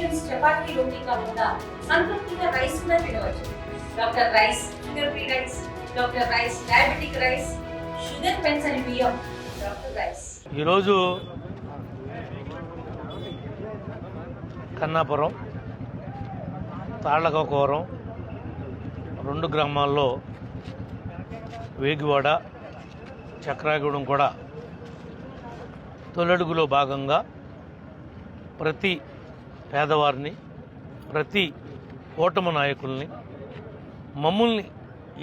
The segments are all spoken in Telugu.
టిఫిన్స్ చపాతీ రోటీ కాకుండా సంతృప్తిగా రైస్ కూడా తినవచ్చు. Doctor rice, sugar free rice, doctor rice, diabetic rice, sugar pens అని బియ్యం, డాక్టర్ రైస్. ఈరోజు కన్నాపురం, తాళ్లకోవరం 2 గ్రామాల్లో వేగివాడ, చక్రాగూడెం కూడా తొలడుగులో భాగంగా ప్రతి పేదవారిని, ప్రతి ఓటమి నాయకుల్ని, మమ్మల్ని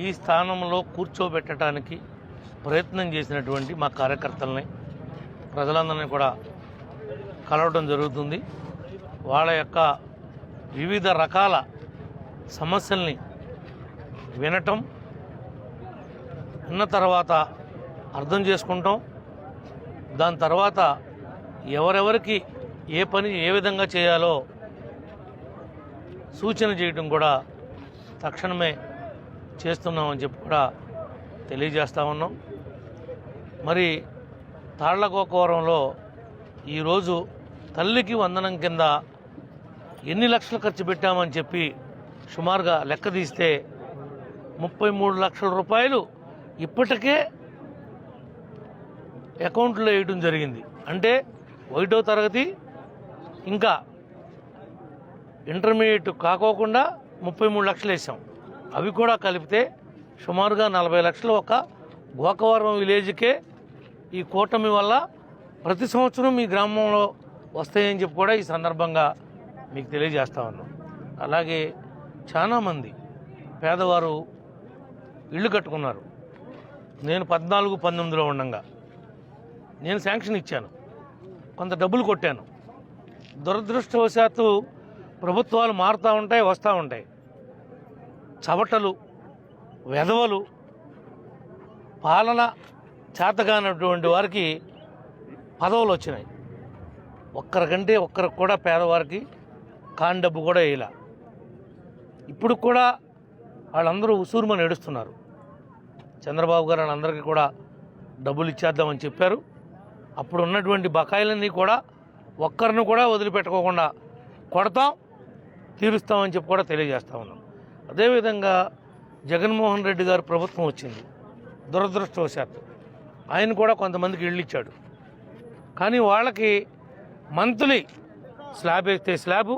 ఈ స్థానంలో కూర్చోబెట్టడానికి ప్రయత్నం చేసినటువంటి మా కార్యకర్తల్ని, ప్రజలందరినీ కూడా కలవడం జరుగుతుంది. వాళ్ళ యొక్క వివిధ రకాల సమస్యల్ని వినటం, విన్న తర్వాత అర్థం చేసుకుంటాం. దాని తర్వాత ఎవరెవరికి ఏ పని ఏ విధంగా చేయాలో సూచన చేయడం కూడా తక్షణమే చేస్తున్నామని చెప్పి కూడా తెలియజేస్తా ఉన్నాం. మరి తాళ్లకోవరంలో ఈరోజు తల్లికి వందనం కింద ఎన్ని లక్షలు ఖర్చు పెట్టామని చెప్పి సుమారుగా లెక్క తీస్తే 33 లక్షల రూపాయలు ఇప్పటికే అకౌంట్లో వేయడం జరిగింది. అంటే 1వ తరగతి ఇంకా ఇంటర్మీడియట్ కాకోకుండా 33 లక్షలు వేసాం. అవి కూడా కలిపితే సుమారుగా 40 లక్షలు ఒక గోకవరం విలేజ్కే ఈ కూటమి వల్ల ప్రతి సంవత్సరం మీ గ్రామంలో వస్తాయని చెప్పి కూడా ఈ సందర్భంగా మీకు తెలియజేస్తా ఉన్నాం. అలాగే చాలామంది పేదవారు ఇళ్ళు కట్టుకున్నారు. నేను 14-19లో ఉండగా నేను శాంక్షన్ ఇచ్చాను, కొంత డబ్బులు కొట్టాను. దురదృష్టవశాత్తు ప్రభుత్వాలు మారుతూ ఉంటాయి, వస్తూ ఉంటాయి. చవటలు, వెధవలు, పాలన చేతగానటువంటి వారికి పదవులు వచ్చినాయి. ఒక్కరికంటే ఒక్కరికి కూడా పేదవారికి కాని డబ్బు కూడా వేయలే. ఇప్పుడు కూడా వాళ్ళందరూ ఉసూరుమని ఏడుస్తున్నారు. చంద్రబాబు గారు వాళ్ళందరికీ కూడా డబ్బులు ఇచ్చేద్దామని చెప్పారు. అప్పుడు ఉన్నటువంటి బకాయిలన్నీ కూడా ఒక్కరిని కూడా వదిలిపెట్టుకోకుండా కొడతాం, తీరుస్తామని చెప్పి కూడా తెలియజేస్తా ఉన్నాం. అదేవిధంగా జగన్మోహన్ రెడ్డి గారు ప్రభుత్వం వచ్చింది. దురదృష్టవశాత్తు ఆయన కూడా కొంతమందికి ఇళ్ళు ఇచ్చాడు. కానీ వాళ్ళకి మంత్లీ స్లాబ్ వేస్తే స్లాబు,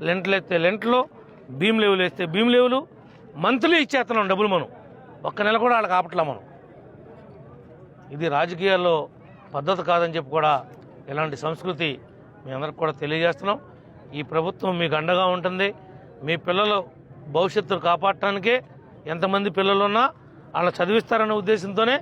లెంట్లు వేస్తే లెంట్లు, బీమ్ లెవెల్ వేస్తే బీమ్ లెవెలు మంత్లీ ఇచ్చేస్తున్నాం డబ్బులు. మనం ఒక్క నెల కూడా వాళ్ళకి ఆపట్లా. మనం ఇది రాజకీయాల్లో పద్ధతి కాదని చెప్పి కూడా ఇలాంటి సంస్కృతి మీ అందరికి కూడా తెలియజేస్తున్నాం. ఈ ప్రభుత్వం మీకు అండగా ఉంటుంది. మీ పిల్లలు భవిష్యత్తును కాపాడటానికే ఎంతమంది పిల్లలున్నా వాళ్ళని చదివిస్తారనే ఉద్దేశంతోనే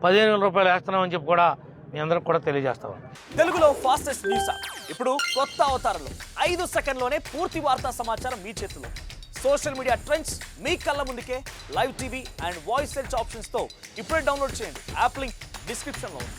15,000 రూపాయలు వేస్తున్నామని చెప్పి కూడా మీ అందరికి కూడా తెలియజేస్తాం. తెలుగులో ఫాస్టెస్ట్ న్యూస్ ఇప్పుడు కొత్త అవతారంలో 5 సెకండ్లోనే పూర్తి వార్తా సమాచారం మీ చేతిలో. సోషల్ మీడియా ట్రెండ్స్ మీ కళ్ళ ముందుకే live TV and voice search ఆప్షన్స్తో ఇప్పుడే డౌన్లోడ్ చేయండి. యాప్ లింక్ డిస్క్రిప్షన్లో ఉంది.